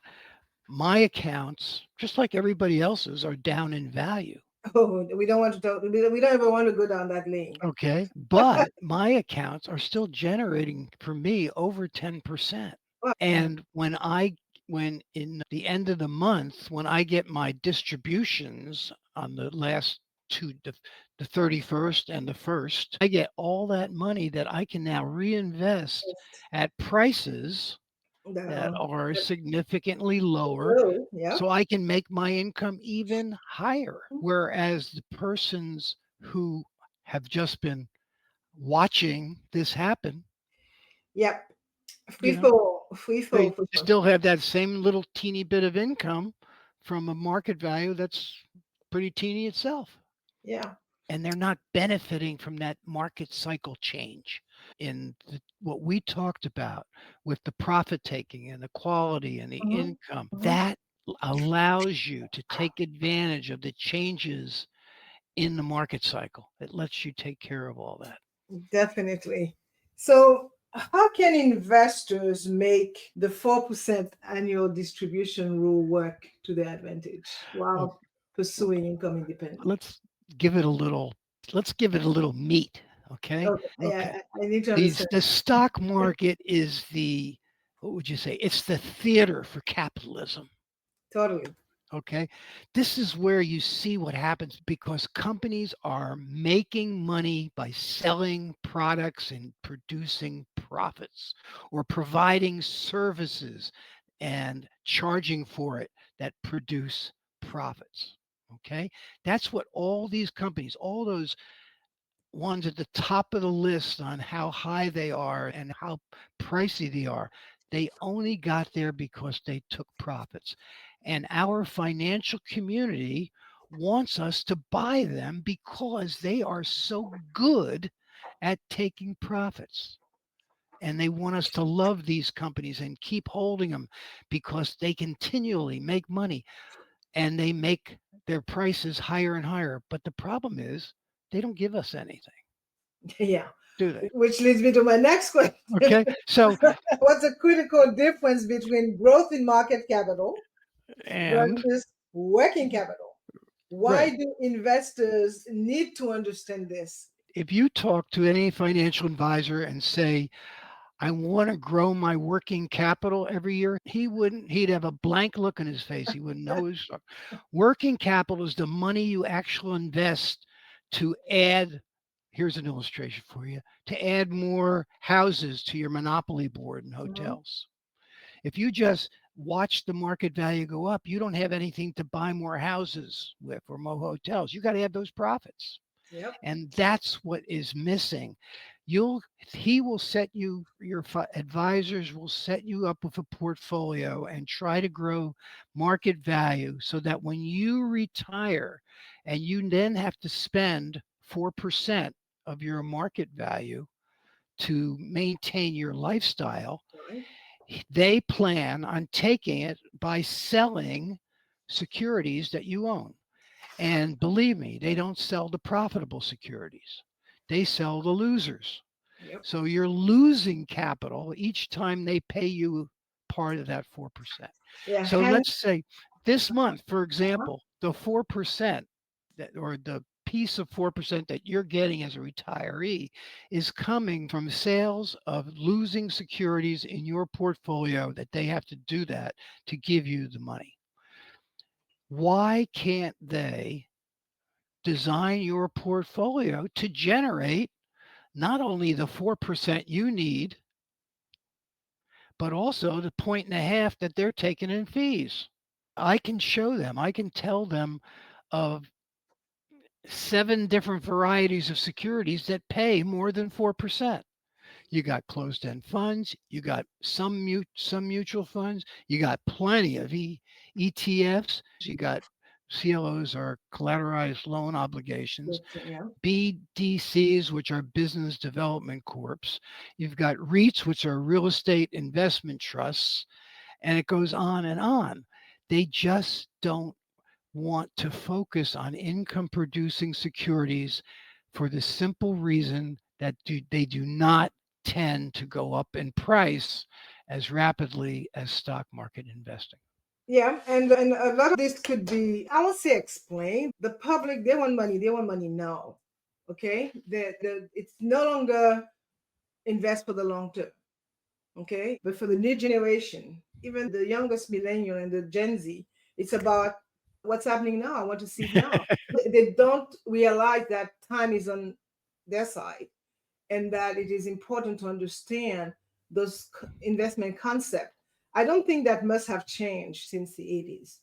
my accounts, just like everybody else's, are down in value. Oh, we don't want to talk. We don't ever want to go down that lane. Okay. But my accounts are still generating for me over 10%. Well, And when in the end of the month, when I get my distributions on the last two, the 31st and the 1st, I get all that money that I can now reinvest at prices that the, are significantly lower oh, yeah. so I can make my income even higher. Whereas the persons who have just been watching this happen, Yep. you know, Free fall they for sure. still have that same little teeny bit of income from a market value that's pretty teeny itself. Yeah. And they're not benefiting from that market cycle change what we talked about with the profit taking and the quality and the Mhm, income. mhm. That allows you to take advantage of the changes in the market cycle. It lets you take care of all that. Definitely. So, how can investors make the 4% annual distribution rule work to their advantage Oh, while pursuing income independence? let's give it a little let's give it a little meat, okay? Okay, Okay. yeah, I need to These understand. the stock market is the what would you say? It's the theater for capitalism. Totally. Okay. This is where you see what happens because companies are making money by selling products and producing profits or providing services and charging for it that produce profits. Okay. That's what all these companies, all those ones at the top of the list on how high they are and how pricey they are. They only got there because they took profits. And our financial community wants us to buy them because they are so good at taking profits. And they want us to love these companies and keep holding them because they continually make money and they make their prices higher and higher. But the problem is they don't give us anything, Yeah. do they? Which leads me to my next question. Okay. So, What's the critical difference between growth in market capital and versus working capital? Why right. do investors need to understand this? If you talk to any financial advisor and say, I want to grow my working capital every year, he'd have a blank look on his face. He wouldn't know his working capital is the money you actually invest to add. Here's an illustration for you to add more houses to your monopoly board in Mhm. hotels. If you just watch the market value go up, you don't have anything to buy more houses with or more hotels. You got to have those profits. Yep. And that's what is missing. He will set you, your advisors will set you up with a portfolio and try to grow market value so that when you retire and you then have to spend 4% of your market value to maintain your lifestyle, Right. they plan on taking it by selling securities that you own. And believe me, they don't sell the profitable securities. They sell the losers. Yep. So you're losing capital each time they pay you part of that 4%. Yeah. So Hence, let's say this month, for example, the 4% that or the piece of 4% that you're getting as a retiree is coming from sales of losing securities in your portfolio that they have to do that to give you the money. Why can't they design your portfolio to generate not only the 4% you need, but also the point and a half that they're taking in fees. I can show them, I can tell them of 7 different varieties of securities that pay more than 4%. You got closed-end funds, you got some mutual funds, you got plenty of ETFs, you got CLOs or collateralized loan obligations, Yeah. BDCs, which are business development corps. You've got REITs, which are real estate investment trusts, and it goes on and on. They just don't want to focus on income producing securities for the simple reason that they do not tend to go up in price as rapidly as stock market investing. Yeah, and a lot of this could be, I won't say explained. The public, they want money. They want money now. Okay, it's no longer invest for the long term. Okay, but for the new generation, even the youngest millennial and the Gen Z, it's about what's happening now. I want to see it now. They don't realize that time is on their side, and that it is important to understand those investment concepts. I don't think that must have changed since the 80s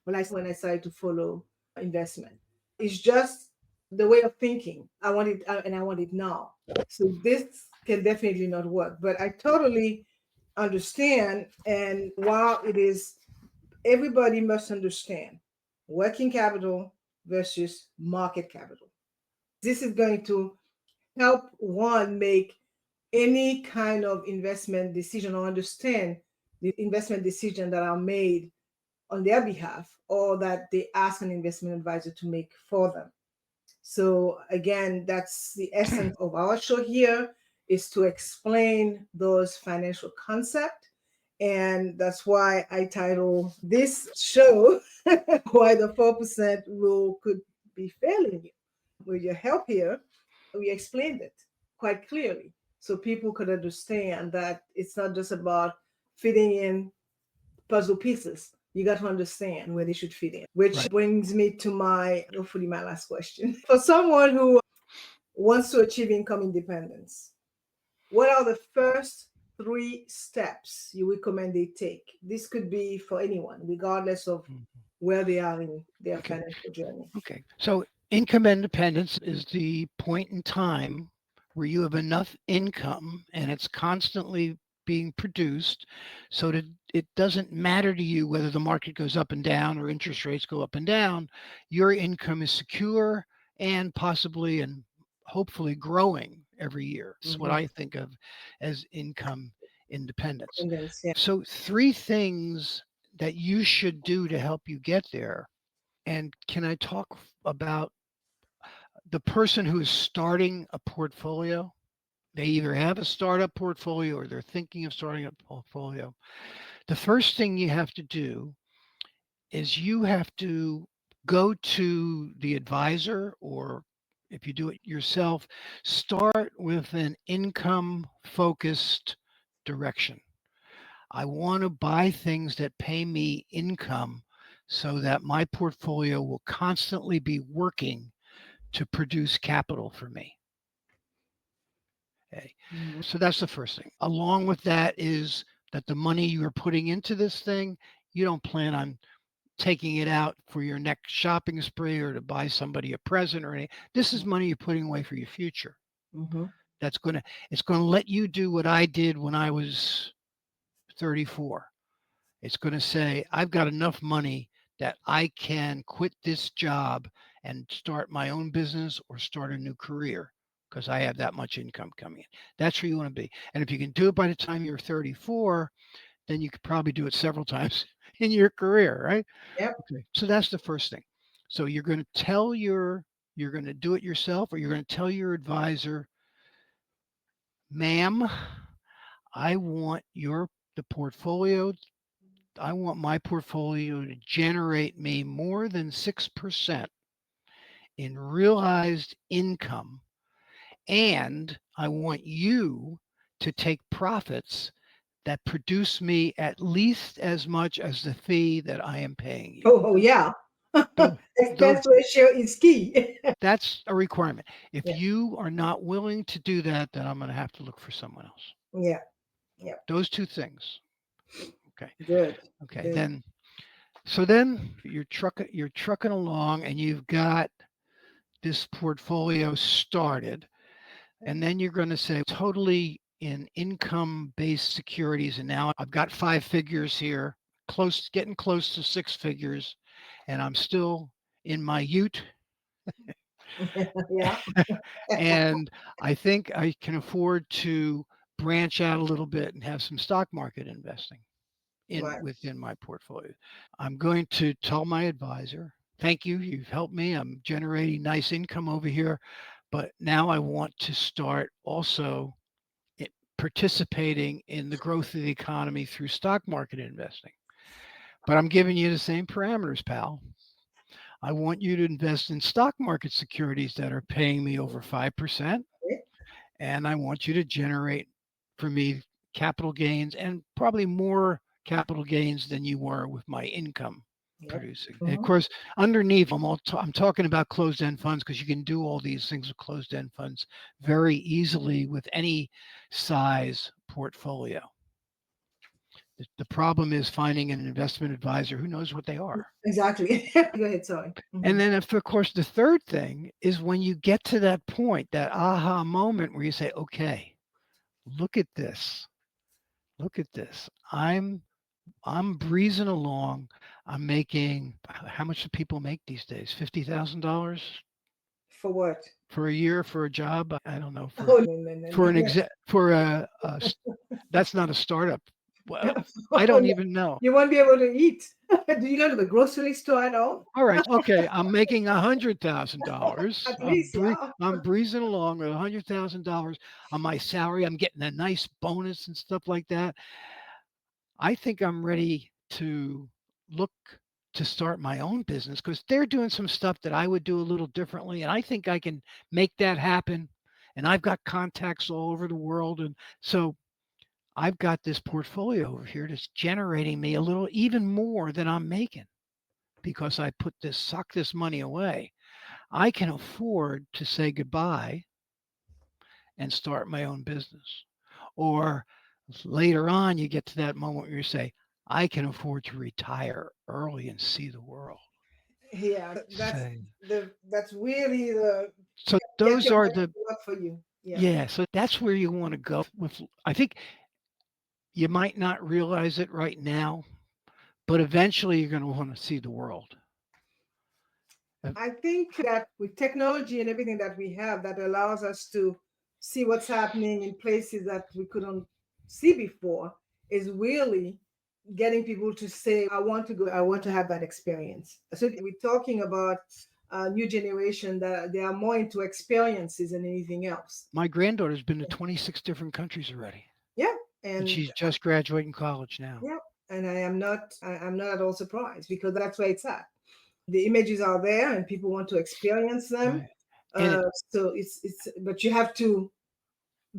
when I started to follow investment. It's just the way of thinking. I want it and I want it now. So this can definitely not work. But I totally understand. And while it is, everybody must understand working capital versus market capital. This is going to help one make any kind of investment decision or understand the investment decision that are made on their behalf or that they ask an investment advisor to make for them. So again, that's the essence of our show here, is to explain those financial concepts. And that's why I title this show Why the 4% Rule Could Be Failing You. With your help here, we explained it quite clearly so people could understand that it's not just about fitting in puzzle pieces. You got to understand where they should fit in, which Right. brings me to hopefully my last question. For someone who wants to achieve income independence, what are the first 3 steps you recommend they take? This could be for anyone, regardless of where they are in their Okay. financial journey. Okay. So income independence is the point in time where you have enough income and it's constantly being produced so that it doesn't matter to you whether the market goes up and down or interest rates go up and down. Your income is secure and possibly and hopefully growing every year. It's what Mhm. I think of as income independence. Independence, yeah. So, 3 things that you should do to help you get there. And can I talk about the person who is starting a portfolio? They either have a startup portfolio or they're thinking of starting a portfolio. The first thing you have to do is you have to go to the advisor, or if you do it yourself, start with an income focused direction. I want to buy things that pay me income so that my portfolio will constantly be working to produce capital for me. Okay. Mhm. So that's the first thing. Along with that is that the money you are putting into this thing, you don't plan on taking it out for your next shopping spree or to buy somebody a present or anything. This is money you're putting away for your future. Mhm. That's going to it's going to let you do what I did when I was 34. It's going to say, I've got enough money that I can quit this job and start my own business or start a new career because I have that much income coming in. That's where you want to be. And if you can do it by the time you're 34, then you could probably do it several times in your career, right? Yep. Okay. So that's the first thing. So you're going to do it yourself or you're going to tell your advisor, ma'am, I want the portfolio I want my portfolio to generate me more than 6% in realized income. And I want you to take profits that produce me at least as much as the fee that I am paying you. Oh, yeah. Tho- Expense Those ratio is key. that's a requirement. If Yeah, you are not willing to do that, then I'm going to have to look for someone else. yeah, yeah. Those two things. Okay. Good, Okay. good. Then you're trucking along and you've got this portfolio started, and then you're going to say totally in income based securities, and now I've got five figures here, getting close to six figures, and I'm still in my ute, Yeah, and I think I can afford to branch out a little bit and have some stock market investing in right. within my portfolio. I'm going to tell my advisor, thank you, you've helped me. I'm generating nice income over here, but now I want to start also participating in the growth of the economy through stock market investing. But I'm giving you the same parameters, pal. I want you to invest in stock market securities that are paying me over 5%. And I want you to generate for me capital gains and probably more capital gains than you were with my income Yep. producing. And of Mhm. course, underneath, I'm talking about closed end funds because you can do all these things with closed end funds very easily with any size portfolio. The problem is finding an investment advisor who knows what they are. Exactly. Go ahead, sorry. And Mhm. then, if, of course, the third thing is when you get to that point, that aha moment where you say, okay, look at this. Look at this. I'm breezing along. I'm making how much do people make these days? $50,000 For what? for a year for a job? I don't know No, no, no, for no, an no. exec for that's not a startup. Well, I Oh, don't no. even know. You won't be able to eat. Do you go to the grocery store at all? All right, okay. I'm making $100,000. At least, yeah. I'm breezing along with $100,000 on my salary. I'm getting a nice bonus and stuff like that. I think I'm ready to look to start my own business because they're doing some stuff that I would do a little differently, and I think I can make that happen. And I've got contacts all over the world, and so I've got this portfolio over here that's generating me a little even more than I'm making because I suck this money away. I can afford to say goodbye and start my own business. Or later on, you get to that moment where you say, I can afford to retire early and see the world. Yeah, Say, that's really the so get those your are money the, to work for you. Yeah. yeah, so that's where you want to go with. I think you might not realize it right now, but eventually you're going to want to see the world. Uh, I think that with technology and everything that we have that allows us to see what's happening in places that we couldn't see before is really getting people to say, I want to go, I want to have that experience. So we're talking about a new generation that they are more into experiences than anything else. My granddaughter's been to 26 different countries already, Yeah. and And she's just graduating college now. yeah, and I'm not at all surprised because that's where it's at. The images are there and people want to experience them. Right. And So but you have to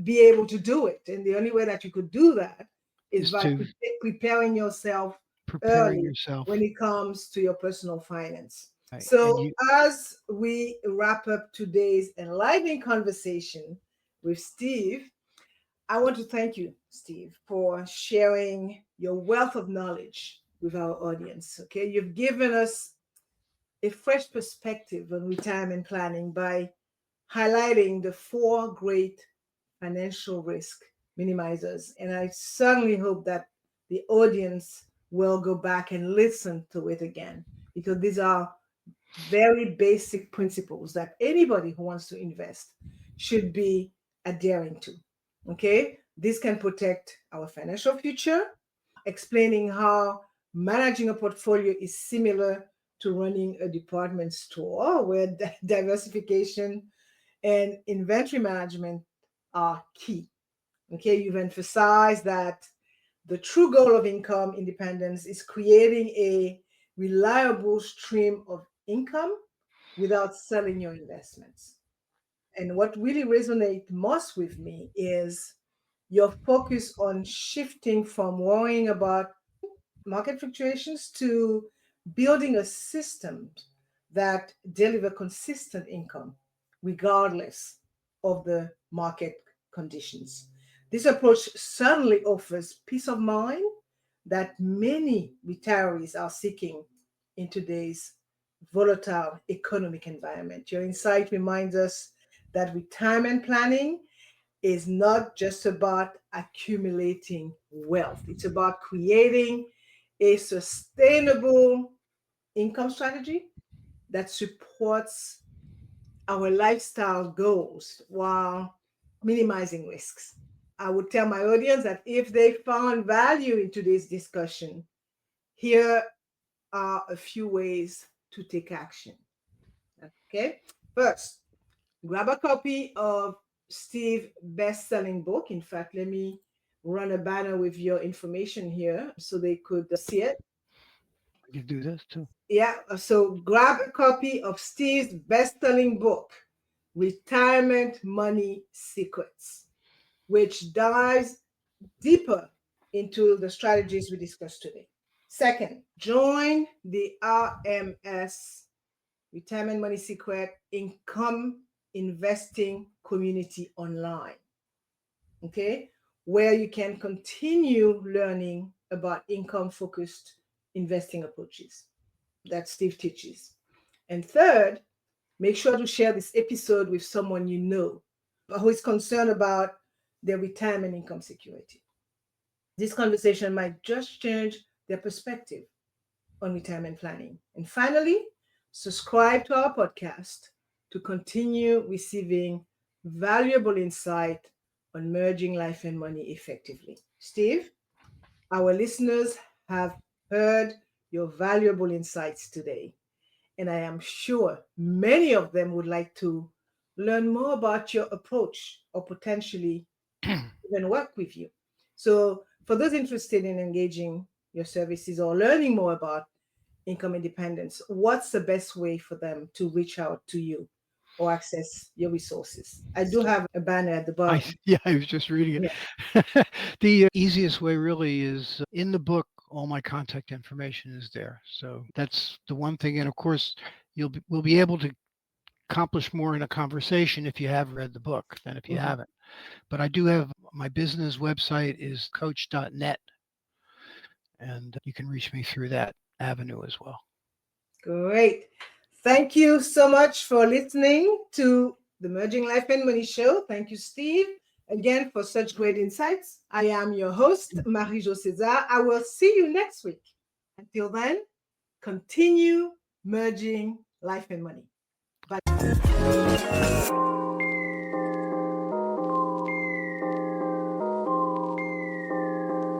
be able to do it. And the only way that you could do that is is by to preparing yourself preparing early yourself. when it comes to your personal finance. Right. So, And you, as we wrap up today's enlightening conversation with Steve, I want to thank you, Steve, for sharing your wealth of knowledge with our audience. Okay, you've given us a fresh perspective on retirement planning by highlighting the four great financial risk minimizers. And I certainly hope that the audience will go back and listen to it again because these are very basic principles that anybody who wants to invest should be adhering to. Okay, this can protect our financial future, explaining how managing a portfolio is similar to running a department store where diversification and inventory management are key. Okay, you've emphasized that the true goal of income independence is creating a reliable stream of income without selling your investments. And what really resonates most with me is your focus on shifting from worrying about market fluctuations to building a system that deliver consistent income regardless of the market conditions. This approach certainly offers peace of mind that many retirees are seeking in today's volatile economic environment. Your insight reminds us that retirement planning is not just about accumulating wealth, it's about creating a sustainable income strategy that supports our lifestyle goals while minimizing risks. I would tell my audience that if they found value in today's discussion, here are a few ways to take action. Okay, first, grab a copy of Steve's best-selling book. In fact, let me run a banner with your information here so they could see it. You do this too. Yeah, so grab a copy of Steve's best-selling book, Retirement Money Secrets, which dives deeper into the strategies we discussed today. Second, join the RMS, Retirement Money Secret Income Investing Community online, okay, where you can continue learning about income-focused investing approaches that Steve teaches. And third, make sure to share this episode with someone you know who is concerned about their retirement income security. This conversation might just change their perspective on retirement planning. And finally, subscribe to our podcast to continue receiving valuable insight on merging life and money effectively. Steve, our listeners have heard your valuable insights today, and I am sure many of them would like to learn more about your approach or potentially even work with you. So, for those interested in engaging your services or learning more about income independence, what's the best way for them to reach out to you or access your resources? I do have a banner at the bottom. Yeah, I was just reading Yeah. it. The easiest way really is in the book. All my contact information is there. So that's the one thing. And of course, we'll be able to accomplish more in a conversation if you have read the book than if you Mhm. haven't. But I do have my business website is coach.net, and you can reach me through that avenue as well. Great. Thank you so much for listening to the Merging Life and Money Show. Thank you, Steve, again for such great insights. I am your host, Marie-Jo César. I will see you next week. Until then, continue merging life and money. Bye.